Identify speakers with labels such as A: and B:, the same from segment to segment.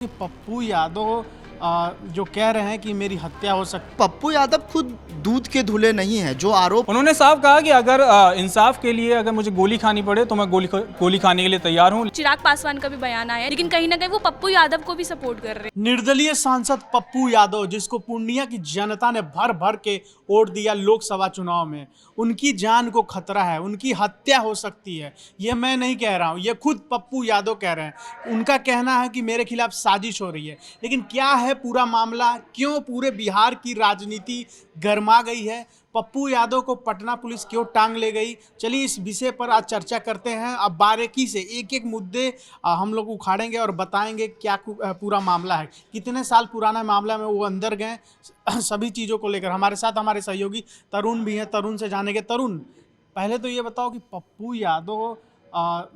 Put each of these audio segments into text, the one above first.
A: पप्पू यादव जो कह रहे हैं कि मेरी हत्या हो सकती।
B: पप्पू यादव खुद दूध के धुले नहीं है। जो आरोप
C: उन्होंने साफ कहा कि अगर इंसाफ के लिए अगर मुझे गोली खानी पड़े तो मैं गोली खाने के लिए तैयार हूं।
D: चिराग पासवान का भी बयान आया, लेकिन कहीं ना कहीं वो पप्पू यादव को भी सपोर्ट कर रहे हैं।
A: निर्दलीय सांसद पप्पू यादव, जिसको पूर्णिया की जनता ने भर भर के वोट दिया लोकसभा चुनाव में, उनकी जान को खतरा है, उनकी हत्या हो सकती है। ये मैं नहीं कह रहा हूँ, ये खुद पप्पू यादव कह रहे हैं। उनका कहना है कि मेरे खिलाफ साजिश हो रही है। लेकिन क्या है पूरा मामला, क्यों पूरे बिहार की राजनीति गर्मा गई है, पप्पू यादव को पटना पुलिस क्यों टांग ले गई, चलिए इस विषय पर आज चर्चा करते हैं। अब बारीकी से एक एक मुद्दे हम लोग उखाड़ेंगे और बताएंगे क्या पूरा मामला है, कितने साल पुराना मामला में वो अंदर गए, सभी चीज़ों को लेकर। हमारे साथ हमारे सहयोगी तरुण भी हैं, तरुण से जानेंगे। तरुण, पहले तो ये बताओ कि पप्पू यादव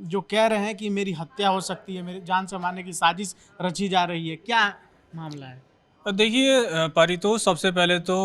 A: जो कह रहे हैं कि मेरी हत्या हो सकती है, मेरी जान से मारने की साजिश रची जा रही है, क्या मामला है?
C: देखिए परितोष, सबसे पहले तो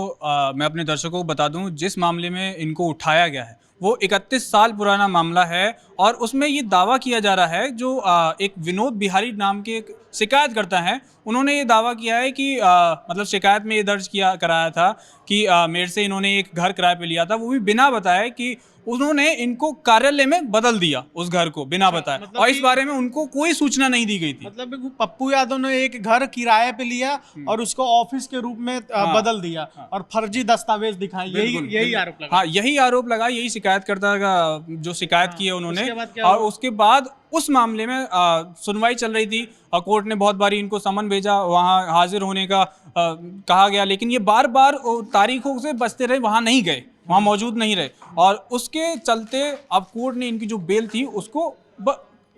C: मैं अपने दर्शकों को बता दूं, जिस मामले में इनको उठाया गया है वो 31 साल पुराना मामला है और उसमें ये दावा किया जा रहा है, जो एक विनोद बिहारी नाम के एक शिकायत करता है, उन्होंने ये दावा किया है कि मतलब शिकायत में ये दर्ज कराया था कि मेरे से इन्होंने एक घर किराए पे लिया था, वो भी बिना बताए कि उन्होंने इनको कार्यालय में बदल दिया उस घर को, बिना बताए।
A: मतलब
C: और इस बारे में उनको कोई सूचना नहीं दी गई थी।
A: मतलब पप्पू यादव ने एक घर किराए पे लिया और उसको ऑफिस के रूप में बदल दिया और फर्जी दस्तावेज दिखाए, यही आरोप लगा।
C: हाँ, यही आरोप लगा, यही शिकायतकर्ता का जो शिकायत की है उन्होंने। और उसके बाद उस मामले में सुनवाई चल रही थी और कोर्ट ने बहुत बारी इनको समन भेजा, वहाँ हाजिर होने का कहा गया, लेकिन ये बार बार तारीखों से बचते रहे, वहाँ नहीं गए, वहाँ मौजूद नहीं रहे। और उसके चलते अब कोर्ट ने इनकी जो बेल थी उसको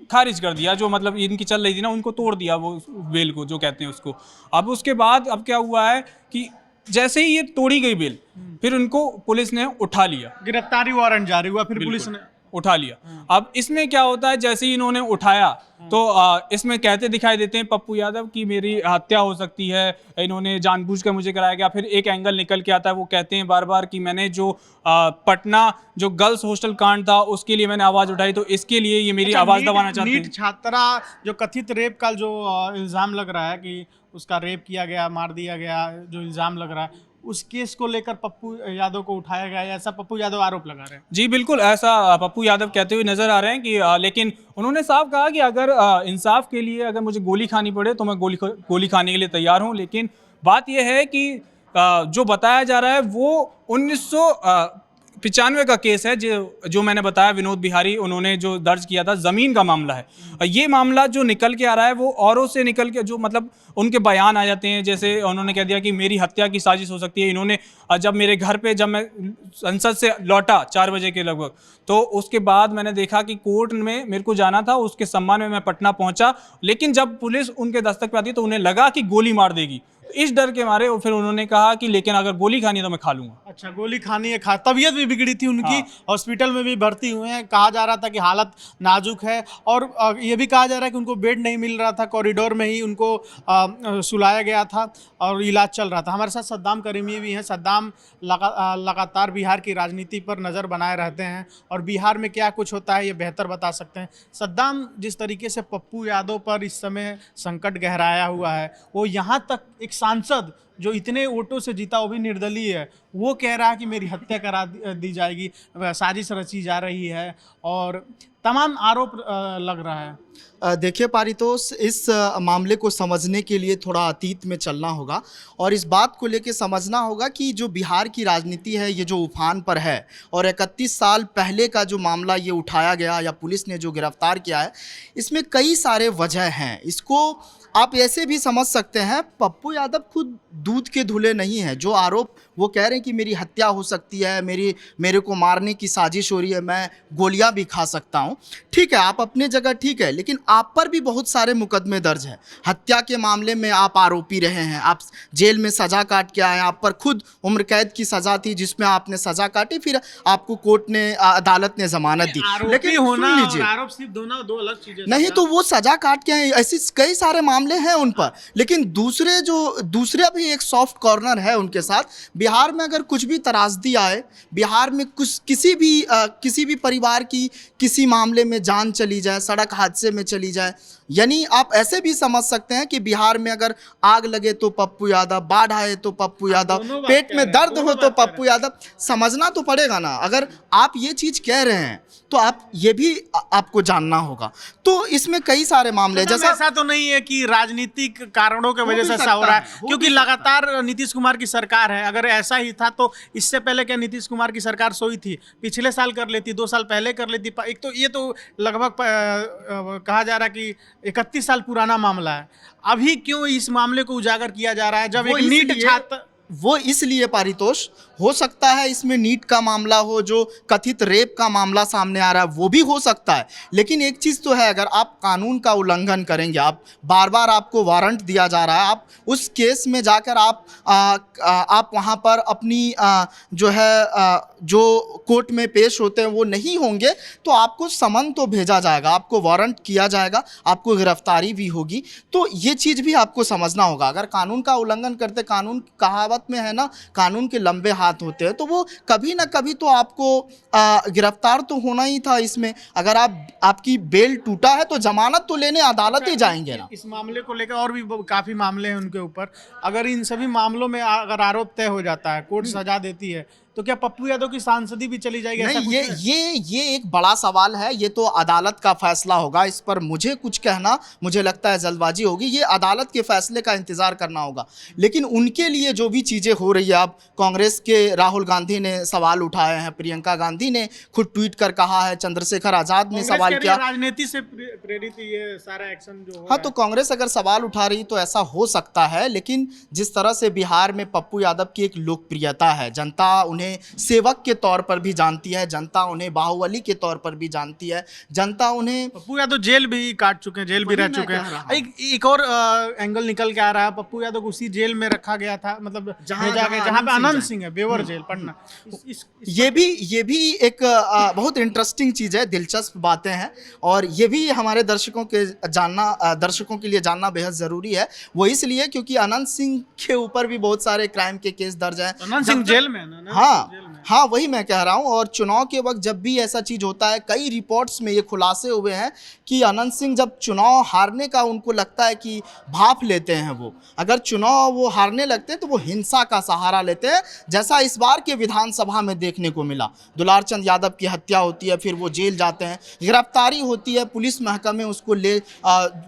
C: खारिज कर दिया, जो मतलब इनकी चल रही थी ना, उनको तोड़ दिया वो बेल को, जो कहते हैं उसको। अब उसके बाद अब क्या हुआ है कि जैसे ही ये तोड़ी गई बेल, फिर उनको पुलिस ने उठा लिया,
A: गिरफ्तारी वारंट जारी हुआ, फिर पुलिस ने
C: उठा लिया। अब इसमें क्या होता है, जैसे ही इन्होंने उठाया तो इसमें कहते दिखाई देते हैं पप्पू यादव की मेरी हत्या हो सकती है, इन्होंने जानबूझकर मुझे कराया गया। फिर एक एंगल निकल के आता है, वो कहते हैं बार बार कि मैंने जो पटना जो गर्ल्स हॉस्टल कांड था उसके लिए मैंने आवाज़ उठाई, तो इसके लिए ये मेरी आवाज़ दबाना चाहते हैं।
A: नीट छात्रा जो कथित रेप का जो इल्ज़ाम लग रहा है कि उसका रेप किया गया, मार दिया गया, जो इल्ज़ाम लग रहा है, उस केस को लेकर पप्पू यादव को उठाया गया, ऐसा पप्पू यादव आरोप लगा रहे हैं।
C: जी बिल्कुल, ऐसा पप्पू यादव कहते हुए नजर आ रहे हैं कि लेकिन उन्होंने साफ कहा कि अगर इंसाफ के लिए अगर मुझे गोली खानी पड़े तो मैं गोली खाने के लिए तैयार हूं। लेकिन बात यह है कि जो बताया जा रहा है वो 1995 का केस है, जो मैंने बताया, विनोद बिहारी उन्होंने जो दर्ज किया था, ज़मीन का मामला है। ये मामला जो निकल के आ रहा है वो औरों से निकल के, जो मतलब उनके बयान आ जाते हैं, जैसे उन्होंने कह दिया कि मेरी हत्या की साजिश हो सकती है। इन्होंने जब मेरे घर पे, जब मैं संसद से लौटा 4 बजे के लगभग, तो उसके बाद मैंने देखा कि कोर्ट में मेरे को जाना था, उसके सम्मान में मैं पटना पहुंचा, लेकिन जब पुलिस उनके दस्तक पे आती तो उन्हें लगा कि गोली मार देगी, इस डर के मारे फिर उन्होंने कहा कि लेकिन अगर गोली खानी है तो मैं खा लूंगा।
A: अच्छा, गोली खानी है, तबीयत भी बिगड़ी थी उनकी। हाँ। हॉस्पिटल में भी भर्ती हुए हैं, कहा जा रहा था कि हालत नाजुक है, और ये भी कहा जा रहा है कि उनको बेड नहीं मिल रहा था, कॉरिडोर में ही उनको सुलाया गया था और इलाज चल रहा था। हमारे साथ सद्दाम करीमी भी हैं। सद्दाम लगातार बिहार की राजनीति पर नज़र बनाए रहते हैं और बिहार में क्या कुछ होता है ये बेहतर बता सकते हैं। सद्दाम, जिस तरीके से पप्पू यादव पर इस समय संकट गहराया हुआ है, वो यहाँ तक एक सांसद जो इतने वोटों से जीता, वो भी निर्दलीय है, वो कह रहा है कि मेरी हत्या करा दी जाएगी, साजिश रची जा रही है और तमाम आरोप लग रहा है।
B: देखिए पारितोष, इस मामले को समझने के लिए थोड़ा अतीत में चलना होगा और इस बात को लेके समझना होगा कि जो बिहार की राजनीति है ये जो उफान पर है, और 31 साल पहले का जो मामला ये उठाया गया या पुलिस ने जो गिरफ्तार किया है, इसमें कई सारे वजह हैं। इसको आप ऐसे भी समझ सकते हैं, पप्पू यादव खुद दूध के धुले नहीं हैं। जो आरोप वो कह रहे हैं कि मेरी हत्या हो सकती है, मेरे को मारने की साजिश हो रही है, मैं गोलियां भी खा सकता हूं, ठीक है, आप अपने जगह ठीक है, लेकिन आप पर भी बहुत सारे मुकदमे दर्ज हैं। हत्या के मामले में आप आरोपी रहे हैं, आप जेल में सज़ा काट के आए, आप पर खुद उम्र कैद की सज़ा थी जिसमें आपने सज़ा काटी, फिर आपको कोर्ट ने, अदालत ने जमानत दी।
A: लेकिन होना और आरोप सिर्फ दो अलग चीजें
B: नहीं, तो वो सज़ा काट के आए, ऐसे कई सारे मामले हैं उन पर, लेकिन दूसरा भी एक सॉफ्ट कॉर्नर है उनके साथ। बिहार में अगर कुछ भी त्रासदी आए, बिहार में कुछ किसी भी परिवार की किसी मामले में जान चली जाए, सड़क हादसे में चली जाए, यानी आप ऐसे भी समझ सकते हैं कि बिहार में अगर आग लगे तो पप्पू यादव, बाढ़ आए तो पप्पू यादव, पेट में दर्द हो तो पप्पू यादव। समझना तो पड़ेगा ना, अगर आप ये चीज़ कह रहे हैं तो आप ये भी आपको जानना होगा। तो इसमें कई सारे मामले, जैसा
A: ऐसा तो नहीं है कि राजनीतिक कारणों की वजह से ऐसा हो रहा है, क्योंकि लगातार नीतीश कुमार की सरकार है। अगर ऐसा ही था तो इससे पहले क्या नीतीश कुमार की सरकार सोई थी? पिछले साल कर लेती, 2 साल पहले कर लेती। एक तो ये तो लगभग कहा जा रहा है कि 31 साल पुराना मामला है। अभी क्यों इस मामले को उजागर किया जा रहा है जब एक नीट छात्र?
B: वो इसलिए पारितोष, हो सकता है इसमें नीट का मामला हो, जो कथित रेप का मामला सामने आ रहा है वो भी हो सकता है। लेकिन एक चीज़ तो है, अगर आप कानून का उल्लंघन करेंगे, आप बार बार आपको वारंट दिया जा रहा है, आप उस केस में जाकर आप वहाँ पर अपनी जो कोर्ट में पेश होते हैं वो नहीं होंगे, तो आपको समन तो भेजा जाएगा, आपको वारंट किया जाएगा, आपको गिरफ्तारी भी होगी। तो ये चीज़ भी आपको समझना होगा। अगर कानून का उल्लंघन करते, कानून कहावत में है ना, कानून के लंबे हाथ होते हैं, तो वो कभी ना कभी तो आपको गिरफ्तार तो होना ही था इसमें। अगर आपकी बेल टूटा है तो जमानत तो लेने अदालत ही जाएंगे ना।
A: इस मामले को लेकर और भी काफी मामले हैं उनके ऊपर। अगर इन सभी मामलों में अगर आरोप तय हो जाता है, कोर्ट सजा देती है, तो क्या पप्पू यादव की सांसदी भी चली जाएगी?
B: नहीं, ये एक बड़ा सवाल है। ये तो अदालत का फैसला होगा। इस पर मुझे कुछ कहना, मुझे लगता है जल्दबाजी होगी। ये अदालत के फैसले का इंतजार करना होगा। लेकिन उनके लिए जो भी चीज़ें हो रही है, अब कांग्रेस के राहुल गांधी ने सवाल उठाए हैं, प्रियंका गांधी ने खुद ट्वीट कर कहा है, चंद्रशेखर आजाद ने सवाल किया।
A: राजनीति से प्रेरित ये सारा एक्शन जो
B: हाँ, तो कांग्रेस अगर सवाल उठा रही तो ऐसा हो सकता है। लेकिन जिस तरह से बिहार में पप्पू यादव की एक लोकप्रियता है, जनता उन्हें सेवक के तौर पर भी जानती है, जनता उन्हें बाहुबली के तौर पर भी जानती है, जनता उन्हें।
A: पप्पू यादव जेल भी काट चुके हैं, जेल भी रह चुके हैं। एक और एंगल निकल के आ रहा है, पप्पू यादव को उसी जेल में रखा गया था, मतलब जहाँ पे अनंत सिंह है, बेवर जेल पटना।
B: ये भी एक बहुत इंटरेस्टिंग चीज़ है, दिलचस्प बातें हैं, और ये भी हमारे दर्शकों के लिए जानना बेहद ज़रूरी है। वो इसलिए क्योंकि अनंत सिंह के ऊपर भी बहुत सारे क्राइम के केस दर्ज हैं।
A: अनंत सिंह जेल में ना?
B: हाँ, वही मैं कह रहा हूँ। और चुनाव के वक्त जब भी ऐसा चीज़ होता है, कई रिपोर्ट्स में ये खुलासे हुए हैं कि अनंत सिंह जब चुनाव हारने का उनको लगता है कि भाप लेते हैं, वो अगर चुनाव वो हारने लगते हैं तो वो हिंसा का सहारा लेते हैं, जैसा इस बार के विधानसभा में देखने को मिला। दुलार चंद यादव की हत्या होती है, फिर वो जेल जाते हैं, गिरफ्तारी होती है, पुलिस महकमे उसको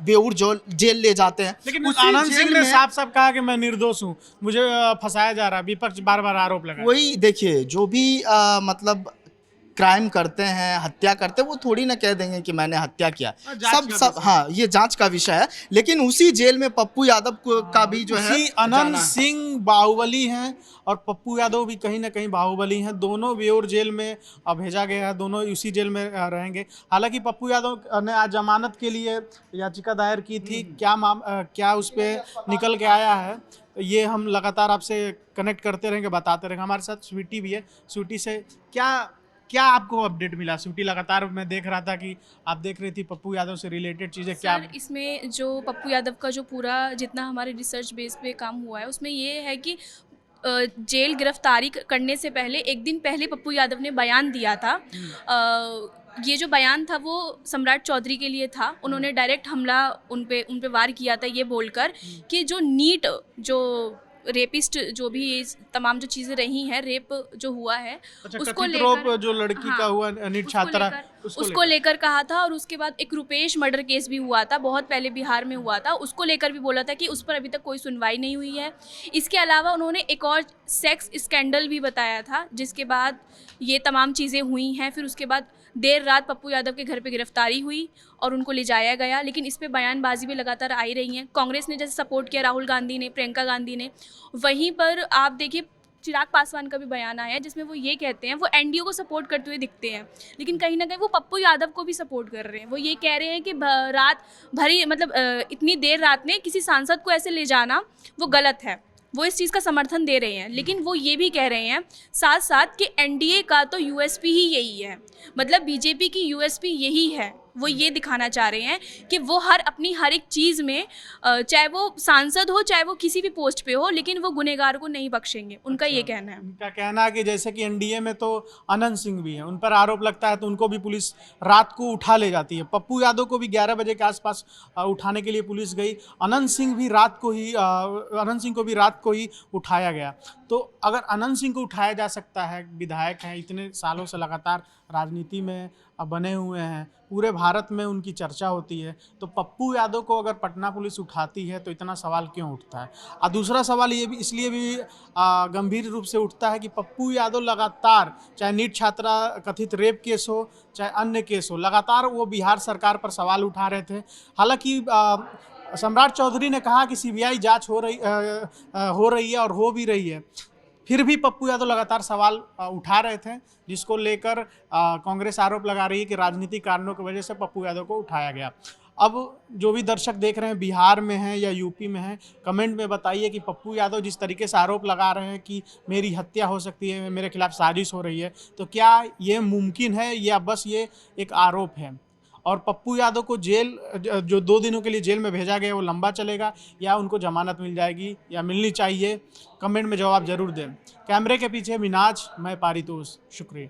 B: बेऊर जेल ले जाते हैं।
A: लेकिन आनंद सिंह ने साफ साफ कहा कि मैं निर्दोष हूँ, मुझे फंसाया जा रहा है। विपक्ष बार बार आरोप लगा।
B: वही देखिए, जो भी मतलब क्राइम करते हैं, हत्या करते हैं, वो थोड़ी ना कह देंगे कि मैंने हत्या किया। सब हाँ, ये जांच का विषय है। लेकिन उसी जेल में पप्पू यादव का भी जो है,
A: अनंत सिंह बाहुबली हैं और पप्पू यादव भी कहीं ना कहीं बाहुबली हैं। दोनों बेऊर जेल में भेजा गया है, दोनों उसी जेल में रहेंगे। हालांकि पप्पू यादव ने आज जमानत के लिए याचिका दायर की थी। क्या उस पर निकल के आया है, ये हम लगातार आपसे कनेक्ट करते रहेंगे, बताते रहेंगे। हमारे साथ स्वीटी भी है। स्वीटी से क्या आपको अपडेट मिला? स्वीटी, लगातार मैं देख रहा था कि आप देख रही थी पप्पू यादव से रिलेटेड चीज़ें। क्या
D: इसमें जो पप्पू यादव का जो पूरा जितना हमारे रिसर्च बेस पे काम हुआ है, उसमें ये है कि जेल गिरफ्तारी करने से पहले, एक दिन पहले पप्पू यादव ने बयान दिया था। ये जो बयान था वो सम्राट चौधरी के लिए था। उन्होंने डायरेक्ट हमला उन पे वार किया था, ये बोलकर कि जो नीट, जो रेपिस्ट, जो भी तमाम जो चीज़ें रही हैं, रेप जो हुआ है, उसको लेकर,
A: जो लड़की का हुआ, नीट छात्रा,
D: उसको लेकर कहा था। और उसके बाद एक रुपेश मर्डर केस भी हुआ था, बहुत पहले बिहार में हुआ था, उसको लेकर भी बोला था कि उस पर अभी तक कोई सुनवाई नहीं हुई है। इसके अलावा उन्होंने एक और सेक्स स्कैंडल भी बताया था, जिसके बाद ये तमाम चीज़ें हुई हैं। फिर उसके बाद देर रात पप्पू यादव के घर पे गिरफ्तारी हुई और उनको ले जाया गया। लेकिन इस पे बयानबाजी भी लगातार आई रही हैं। कांग्रेस ने जैसे सपोर्ट किया, राहुल गांधी ने, प्रियंका गांधी ने, वहीं पर आप देखिए चिराग पासवान का भी बयान आया है, जिसमें वो ये कहते हैं, वो एनडीए को सपोर्ट करते हुए दिखते हैं, लेकिन कहीं ना कहीं वो पप्पू यादव को भी सपोर्ट कर रहे हैं। वो ये कह रहे हैं कि रात भरी, मतलब इतनी देर रात में किसी सांसद को ऐसे ले जाना वो गलत है। वो इस चीज़ का समर्थन दे रहे हैं। लेकिन वो ये भी कह रहे हैं साथ साथ कि एनडीए का तो यूएसपी ही यही है, मतलब बीजेपी की यूएसपी यही है वो ये दिखाना चाह रहे हैं कि वो अपनी हर एक चीज़ में चाहे वो सांसद हो चाहे वो किसी भी पोस्ट पे हो, लेकिन वो गुनहगार को नहीं बख्शेंगे, उनका ये कहना है।
A: उनका कहना है कि जैसे कि एनडीए में तो अनंत सिंह भी है, उन पर आरोप लगता है तो उनको भी पुलिस रात को उठा ले जाती है। पप्पू यादव को भी 11 बजे के आसपास उठाने के लिए पुलिस गई। अनंत सिंह को भी रात को ही उठाया गया। तो अगर अनंत सिंह को उठाया जा सकता है, विधायक हैं, इतने सालों से लगातार राजनीति में बने हुए हैं, पूरे भारत में उनकी चर्चा होती है, तो पप्पू यादव को अगर पटना पुलिस उठाती है तो इतना सवाल क्यों उठता है? और दूसरा सवाल ये भी इसलिए भी गंभीर रूप से उठता है कि पप्पू यादव लगातार, चाहे नीट छात्रा कथित रेप केस हो चाहे अन्य केस हो, लगातार वो बिहार सरकार पर सवाल उठा रहे थे। हालांकि सम्राट चौधरी ने कहा कि सीबीआई जांच हो रही है और हो भी रही है, फिर भी पप्पू यादव लगातार सवाल उठा रहे थे, जिसको लेकर कांग्रेस आरोप लगा रही है कि राजनीतिक कारणों की वजह से पप्पू यादव को उठाया गया। अब जो भी दर्शक देख रहे हैं बिहार में हैं या यूपी में हैं, कमेंट में बताइए कि पप्पू यादव जिस तरीके से आरोप लगा रहे हैं कि मेरी हत्या हो सकती है, मेरे खिलाफ साजिश हो रही है, तो क्या ये मुमकिन है या बस ये एक आरोप है? और पप्पू यादव को जेल जो 2 दिनों के लिए जेल में भेजा गया वो लंबा चलेगा या उनको जमानत मिल जाएगी या मिलनी चाहिए? कमेंट में जवाब जरूर दें। कैमरे के पीछे मिनाज, मैं पारितोष, शुक्रिया।